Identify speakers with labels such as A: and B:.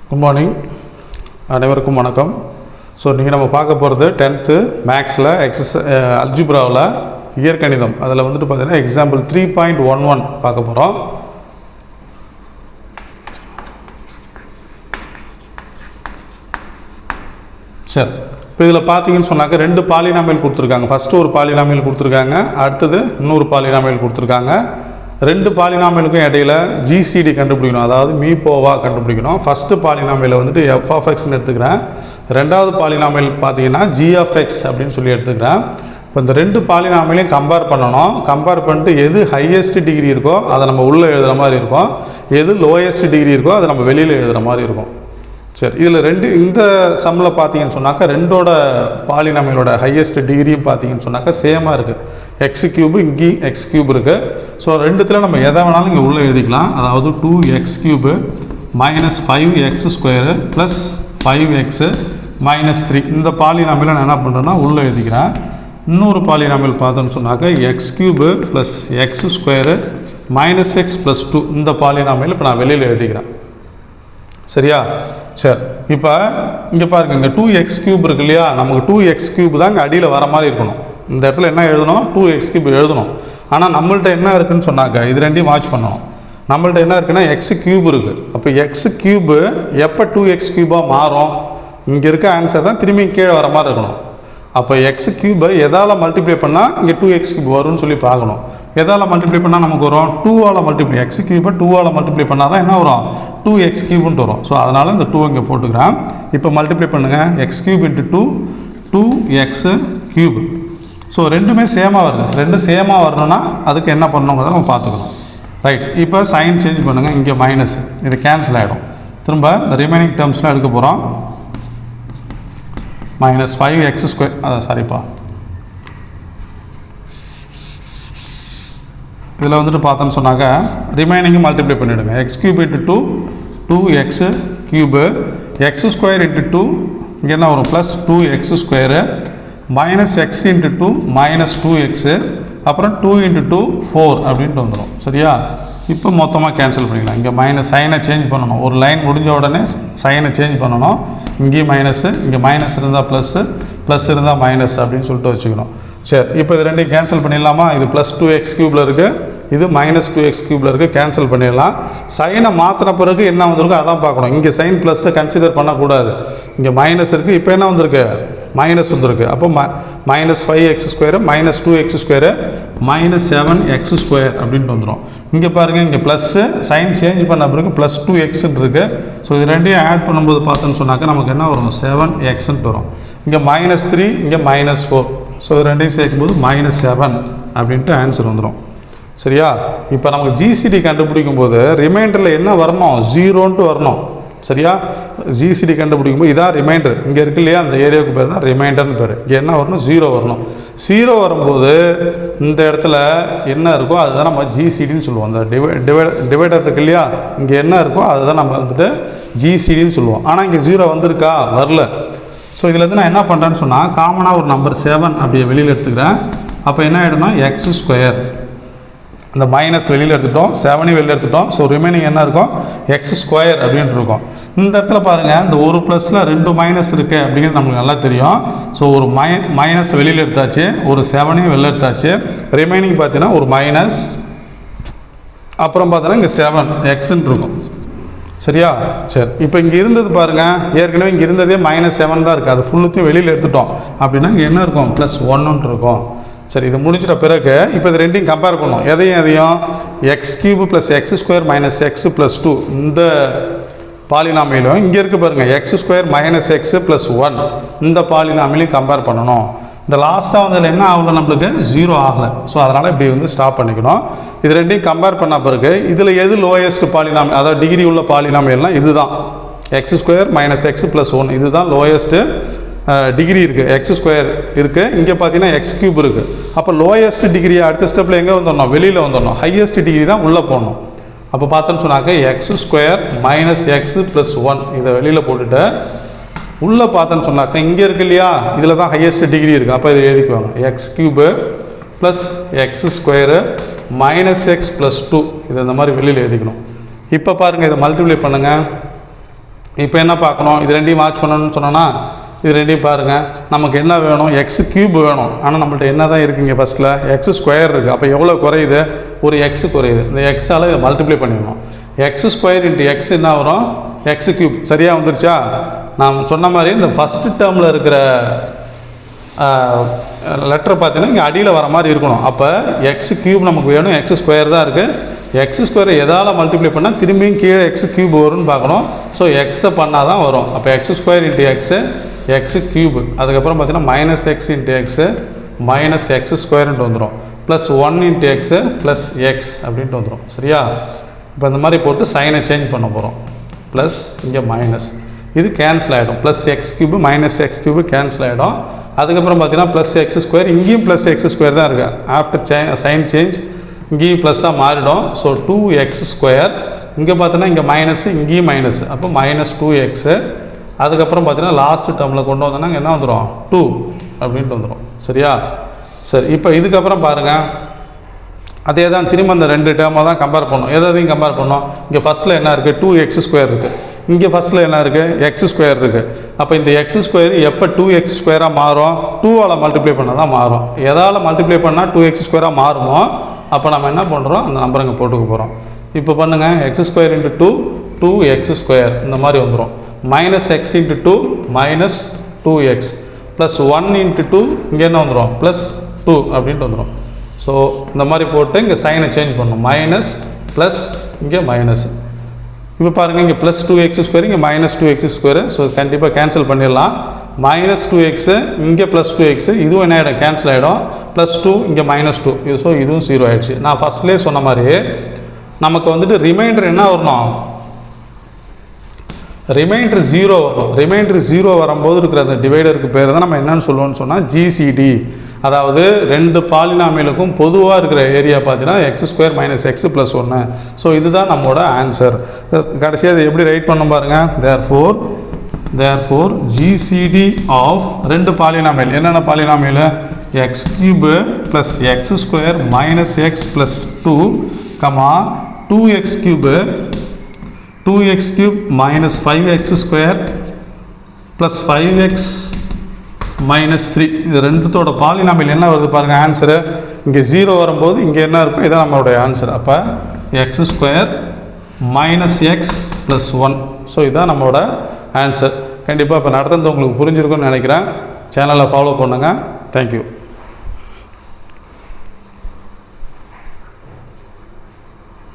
A: Good morning, அனைவருக்கும் வணக்கம். So இன்றைக்கி நம்ம பார்க்க போகிறது 10th மேக்ஸில் அல்ஜிப்ராவில் இயற்கணிதம். அதில் வந்துட்டு பார்த்தீங்கன்னா எக்ஸாம்பிள் 3.11 பார்க்க போகிறோம். சரி, இப்போ இதில் பார்த்தீங்கன்னு சொன்னாக்க 2 பாலினாமியல் கொடுத்துருக்காங்க. ஃபஸ்ட்டு ஒரு பாலினாமியல் கொடுத்துருக்காங்க, அடுத்தது இன்னொரு பாலினாமியல் கொடுத்துருக்காங்க. 2 பாலினாமியலுக்கும் இடையில ஜிசிடி கண்டுபிடிக்கணும், அதாவது மீபோவா கண்டுபிடிக்கணும். ஃபஸ்ட்டு பாலினாமியலை வந்துட்டு எஃப் ஆஃப் எக்ஸ்ன்னு எடுத்துக்கிறேன். ரெண்டாவது பாலினாமியல் பார்த்தீங்கன்னா ஜி ஆஃப் எக்ஸ் அப்படின்னு சொல்லி எடுத்துக்கிறேன். இப்போ இந்த 2 பாலினாமியலையும் கம்பேர் பண்ணணும். கம்பேர் பண்ணிட்டு எது ஹையஸ்ட் டிகிரி இருக்கோ அதை நம்ம உள்ளே எழுதுகிற மாதிரி இருக்கும், எது லோயஸ்ட் டிகிரி இருக்கோ அதை நம்ம வெளியில் எழுதுகிற மாதிரி இருக்கும். சரி, இதில் இந்த சம்மில் பார்த்தீங்கன்னு சொன்னாக்கா 2ஓட பாலினாமியலோட ஹையஸ்ட் டிகிரியும் பார்த்தீங்கன்னு சொன்னாக்கா சேமாக இருக்குது. எக்ஸ் கியூபு இங்கேயும் எக்ஸ் கியூப் இருக்குது. ஸோ ரெண்டுத்தில் நம்ம எதை வேணாலும் இங்கே உள்ளே எழுதிக்கலாம். அதாவது 2x cube minus 5x² plus 5x minus 3 இந்த பாலினாமியலை நான் என்ன பண்ணுறேன்னா உள்ளே எழுதிக்கிறேன். இன்னொரு பாலினாமியல் பார்த்தோன்னு சொன்னாக்கா X cube plus x² minus x plus 2 இந்த பாலினாமியல் இப்போ நான் வெளியில் எழுதிக்கிறேன். சரியா? சரி, இப்போ இங்கே பாருங்கள், இங்கே 2x கியூப் இருக்கு இல்லையா, நமக்கு 2x கியூப் தான் இங்கே அடியில் வர மாதிரி இருக்கணும். இந்த இடத்துல என்ன எழுதணும், 2x கியூப் எழுதணும். ஆனால் நம்மள்ட்ட என்ன இருக்குதுன்னு சொன்னாக்க இது ரெண்டையும் வாட்ச் பண்ணணும். நம்மள்ட்ட என்ன இருக்குன்னா எக்ஸ் கியூப் இருக்குது. அப்போ எக்ஸ் கியூபு எப்போ 2x கியூபாக மாறும், இங்கே இருக்க ஆன்சர் தான் திரும்பி கீழே வர மாதிரி இருக்கணும். அப்போ எக்ஸ் கியூபை எதால் மல்டிப்ளை பண்ணால் இங்கே 2x கியூப் வரும்னு சொல்லி பார்க்கணும். எதால் மல்டிப்ளை பண்ணால் நமக்கு வரும், 2ஆல் மல்டிப்ளை, எக்ஸ் கியூபை 2ஆல் மல்டிப்ளை பண்ணால் தான் என்ன வரும், 2x கியூப்ன்ட்டு வரும். ஸோ அதனால் இந்த 2 இங்கே போட்டுக்கிறேன். இப்போ மல்டிப்ளை பண்ணுங்கள், X cube into 2 2x cube. So ரெண்டுமே சேமாக வருது. ரெண்டு சேமாக வரணும்னா அதுக்கு என்ன பண்ணணுங்கிறத நம்ம பார்த்துக்கணும். ரைட், இப்போ சைன் சேஞ்ச் பண்ணுங்கள், இங்கே மைனஸ், இது கேன்சல் ஆகிடும். திரும்ப இந்த ரிமைனிங் டேர்ம்ஸ்லாம் எடுக்க போகிறோம். மைனஸ் 5x², அதான் சாரிப்பா, இதில் வந்துட்டு பார்த்தோன்னு சொன்னாக்க ரிமைனிங்கும் மல்டிப்ளை பண்ணிவிடுங்க. X cube into 2 2x cube, x² into 2 இங்கே என்ன வரும், plus 2x² minus x into 2 minus 2x, அப்புறம் 2 இன்ட்டு 2 4 அப்படின்ட்டு வந்துடும். சரியா? இப்போ மொத்தமாக கேன்சல் பண்ணிக்கலாம். இங்கே மைனஸ் சைனை சேஞ்ச் பண்ணணும். ஒரு லைன் முடிஞ்ச உடனே சைனை சேஞ்ச் பண்ணணும். இங்கேயும் மைனஸு, இங்கே மைனஸ் இருந்தால் ப்ளஸ்ஸு, ப்ளஸ் இருந்தால் மைனஸ் அப்படின்னு சொல்லிட்டு வச்சுக்கணும். சரி, இப்போ இது ரெண்டையும் கேன்சல் பண்ணிடலாமா? இது ப்ளஸ் 2x கியூபில் இருக்குது, இது மைனஸ் 2x கியூபில் இருக்குது. கேன்சல் பண்ணிடலாம். சைனை மாற்றின பிறகு என்ன வந்திருக்கோ அதான் பார்க்கணும். இங்கே சைன் ப்ளஸ்ஸை கன்சிடர் பண்ணக்கூடாது. இங்கே மைனஸ் இருக்குது, இப்போ என்ன வந்திருக்கு, மைனஸ் வந்திருக்கு. அப்போ minus 5x² minus 2x² minus 7x² அப்படின்ட்டு வந்துடும். இங்கே பாருங்கள், இங்கே ப்ளஸ்ஸு சைன் சேஞ்ச் பண்ண பிறகு ப்ளஸ் 2xன்னு இருக்குது. ஸோ இது ரெண்டையும் ஆட் பண்ணும்போது பார்த்தோன்னு சொன்னாக்க நமக்கு என்ன வரும், 7xன்ட்டு வரும். இங்கே மைனஸ் 3, இங்கே மைனஸ் 4. ஸோ இது ரெண்டையும் சேர்க்கும்போது மைனஸ் 7 அப்படின்ட்டு ஆன்சர் வந்துடும். சரியா? இப்போ நமக்கு ஜிசிடி கண்டுபிடிக்கும் போது ரிமைண்டரில் என்ன வரணும், 0ன்ட்டு வரணும். சரியா? ஜிசிடி கண்டுபிடிக்கும்போது இதான் ரிமைண்டர். இங்கே இருக்கு இல்லையா, அந்த ஏரியாவுக்கு பேர் தான் ரிமைண்டர்னு பேர். இங்கே என்ன வரணும், 0 வரணும். 0 வரும்போது இந்த இடத்துல என்ன இருக்கோ அதுதான் நம்ம ஜிசிடின்னு சொல்லுவோம். அந்த டிவைடர் இருக்கு இல்லையா, இங்கே என்ன இருக்கோ அதுதான் நம்ம வந்துட்டு ஜிசிடின்னு சொல்லுவோம். ஆனால் இங்கே 0 வந்திருக்கா, வரல. ஸோ இதுலேருந்து நான் என்ன பண்ணுறேன்னு சொன்னால் காமனாக ஒரு நம்பர் 7 அப்படியே வெளியில் எடுத்துக்கிறேன். அப்போ என்ன ஆகிடும்னா x², இந்த மைனஸ் வெளியில் எடுத்துட்டோம், 7 வெளியில் எடுத்துட்டோம். ஸோ ரிமைனிங் என்ன இருக்கும், x² அப்படின்ட்டு இருக்கும். இந்த இடத்துல பாருங்கள், இந்த ஒரு ப்ளஸில் 2 மைனஸ் இருக்குது அப்படிங்கிறது நம்மளுக்கு நல்லா தெரியும். ஸோ ஒரு மைனஸ் வெளியில் எடுத்தாச்சு, ஒரு 7 வெளியில் எடுத்தாச்சு. ரிமைனிங் பார்த்தீங்கன்னா ஒரு மைனஸ், அப்புறம் பார்த்தோன்னா இங்கே 7xன்னு இருக்கும். சரியா? சரி, இப்போ இங்கே இருந்தது பாருங்கள், ஏற்கனவே இங்கே இருந்ததே -7 தான் இருக்குது. அது ஃபுல்லுத்தையும் வெளியில் எடுத்துட்டோம் அப்படின்னா இங்கே என்ன இருக்கும், +1 இருக்கும். சரி, இது முடிஞ்சிட்ட பிறகு இப்போ இது ரெண்டையும் கம்பேர் பண்ணோம். எதையும் X cube plus x² minus x plus 2 இந்த பாலினாமியிலும் இங்கே இருக்குது பாருங்கள் x² மைனஸ் x ப்ளஸ் 1 இந்த பாலினாமிலையும் கம்பேர் பண்ணணும். இந்த லாஸ்ட்டாக வந்ததில் என்ன ஆகல, நம்மளுக்கு 0 ஆகலை. ஸோ அதனால் இப்படி வந்து ஸ்டாப் பண்ணிக்கணும். இது ரெண்டையும் கம்பேர் பண்ண பிறகு இதில் எது லோயஸ்ட் பாலினாமியல், அதாவது டிகிரி உள்ள பாலினாமியல்னால் இதுதான், x² மைனஸ் x ப்ளஸ் 1 இதுதான் லோயஸ்ட்டு டிகிரி இருக்குது. x² இருக்குது, இங்கே பார்த்தீங்கன்னா x கியூப் இருக்குது. அப்போ லோயஸ்ட் டிகிரி அடுத்த ஸ்டெப்பில் எங்கே வந்துடணும், வெளியில் வந்துடணும். ஹையஸ்ட் டிகிரி தான் உள்ளே போடணும். அப்போ பார்த்தோன்னு சொன்னாக்க x² மைனஸ் x ப்ளஸ் 1 இதை வெளியில் போட்டுட்டு உள்ளே பார்த்தோன்னு சொன்னாக்க இங்கே இருக்கு இல்லையா, இதில் தான் ஹையஸ்ட் டிகிரி இருக்குது. அப்போ இதை எழுதிக்குவாங்க, x³ plus x² minus x plus 2 இது இந்த மாதிரி வெளியில் எழுதிக்கணும். இப்போ பாருங்கள், இதை மல்டிப்ளை பண்ணுங்கள். இப்போ என்ன பார்க்கணும், இது ரெண்டையும் வாட்ச் பண்ணணும்னு சொன்னோன்னா இது ரெண்டையும் பாருங்கள். நமக்கு என்ன வேணும், எக்ஸ் கியூப் வேணும். ஆனால் நம்மள்ட்ட என்ன தான் இருக்குங்க, ஃபஸ்ட்டில் எக்ஸ் ஸ்கொயர் இருக்குது. அப்போ எவ்வளோ குறையுது, ஒரு எக்ஸ் குறையுது. இந்த எக்ஸால் இதை மல்டிப்ளை பண்ணிடணும். எக்ஸ் ஸ்கொயர் இன்ட்டு எக்ஸ் என்ன வரும், எக்ஸ் கியூப். சரியாக வந்துருச்சா? நான் சொன்ன மாதிரி இந்த ஃபஸ்ட்டு டேர்மில் இருக்கிற லெட்டர் பார்த்தீங்கன்னா இங்கே அடியில் வர மாதிரி இருக்கணும். அப்போ எக்ஸ் கியூப் நமக்கு வேணும், எக்ஸ் ஸ்கொயர் தான் இருக்குது. எக்ஸ் ஸ்கொயரை எதால் மல்டிப்ளை பண்ணால் திரும்பியும் கீழே எக்ஸ் கியூப் வரும்னு பார்க்கணும். ஸோ எக்ஸை பண்ணால் தான் வரும். அப்போ x square into x x cube, அதுக்கப்புறம் பார்த்தீங்கன்னா minus x into x minus x ஸ்கொயர்ன்ட்டு வந்துடும். Plus 1 into x plus x அப்படின்ட்டு வந்துடும். சரியா? இப்போ இந்த மாதிரி போட்டு சைனை சேஞ்ச் பண்ண போகிறோம். ப்ளஸ் இங்கே மைனஸ், இது கேன்சல் ஆகிடும். Plus X cube minus X cube cancel ஆகிடும். அதுக்கப்புறம் பார்த்தீங்கன்னா ப்ளஸ் எக்ஸ் ஸ்கொயர், இங்கேயும் ப்ளஸ் எக்ஸ் ஸ்கொயர் தான் இருக்குது. ஆஃப்டர் சைன் சேஞ்ச் இங்கேயும் ப்ளஸ்ஸாக மாறிடும். ஸோ 2x ஸ்கொயர், இங்கே பார்த்தீங்கன்னா இங்கே மைனஸு, இங்கேயும் மைனஸ், அப்போ மைனஸ் 2x. அதுக்கப்புறம் பார்த்தீங்கன்னா லாஸ்ட் டேர்மில் கொண்டு வந்தோன்னா என்ன வந்துடும், 2 அப்படின்ட்டு வந்துடும். சரியா? சரி, இப்போ இதுக்கப்புறம் பாருங்கள், அதே தான் திரும்ப அந்த ரெண்டு டேர்மை தான் கம்பேர் பண்ணணும். எதையும் கம்பேர் பண்ணோம். இங்கே ஃபஸ்ட்டில் என்ன இருக்குது, 2x ஸ்கொயர் இருக்குது. இங்கே ஃபஸ்ட்டில் என்ன இருக்குது, எக்ஸ் ஸ்கொயர் இருக்குது. அப்போ இந்த எக்ஸ் ஸ்கொயர் எப்போ 2x ஸ்கொயராக மாறும், 2ஆல் மல்டிப்ளை பண்ணால் தான் மாறும். எதால் மல்டிப்ளை பண்ணால் 2x ஸ்கொயராக மாறுமோ அப்போ நம்ம என்ன பண்ணுறோம், அந்த நம்பரை இங்கே போட்டுக்க போகிறோம். இப்போ பண்ணுங்கள், X square into 2 2x square இந்த மாதிரி வந்துடும். Minus x into 2 minus 2x plus 1 into 2 இங்கே என்ன வந்துடும், ப்ளஸ் 2 அப்படின்ட்டு வந்துடும். ஸோ இந்த மாதிரி போட்டு இங்கே சைனை சேஞ்ச் பண்ணணும். மைனஸ் ப்ளஸ் இங்கே மைனஸ். இப்போ பாருங்கள், இங்கே ப்ளஸ் 2x ஸ்கொயர், இங்கே மைனஸ் 2x ஸ்கொயரு. ஸோ கண்டிப்பாக கேன்சல் பண்ணிடலாம். மைனஸ் 2x இங்கே ப்ளஸ் 2x, இதுவும் என்ன ஆகிடும், கேன்சல் ஆகிடும். ப்ளஸ் 2 இங்கே மைனஸ் 2, இது ஸோ இதுவும் 0 ஆகிடுச்சு. நான் ஃபஸ்ட்லேயே சொன்ன மாதிரி நமக்கு வந்துட்டு ரிமைண்டர் என்ன வரணும், ரிமைண்டர் 0 வரும். ரிமைண்டர் 0 வரும்போது இருக்கிற அந்த டிவைடருக்கு பேர் தான் நம்ம என்னென்னு சொல்லுவோம்னு சொன்னால் ஜிசிடி. அதாவது ரெண்டு பாலினாமியலுக்கும் பொதுவாக இருக்கிற ஏரியா பார்த்தீங்கன்னா X square minus X plus 1. So இதுதான் நம்மளோட ஆன்சர். கடைசியாக அதை எப்படி ரைட் பண்ண பாருங்கள். therefore ஜிசிடி ஆஃப் ரெண்டு பாலினாமியல், என்னென்ன polynomial, X cube plus X square minus X plus 2 comma 2x cube 2x cube minus 5x square plus 5x minus 3. இது ரெண்டுத்தோட பாலினாமியல் என்ன வருது பாருங்கள் ஆன்சரு. இங்கே 0 வரும்போது இங்கே என்ன இருக்கும், இதான் நம்மளுடைய ஆன்சர். அப்போ x square minus X plus 1. So இதுதான் நம்மளோட ஆன்சர். கண்டிப்பாக இப்போ நடத்துறது உங்களுக்கு புரிஞ்சிருக்குன்னு நினைக்கிறேன். சேனலை ஃபாலோ பண்ணுங்கள். தேங்க்யூ.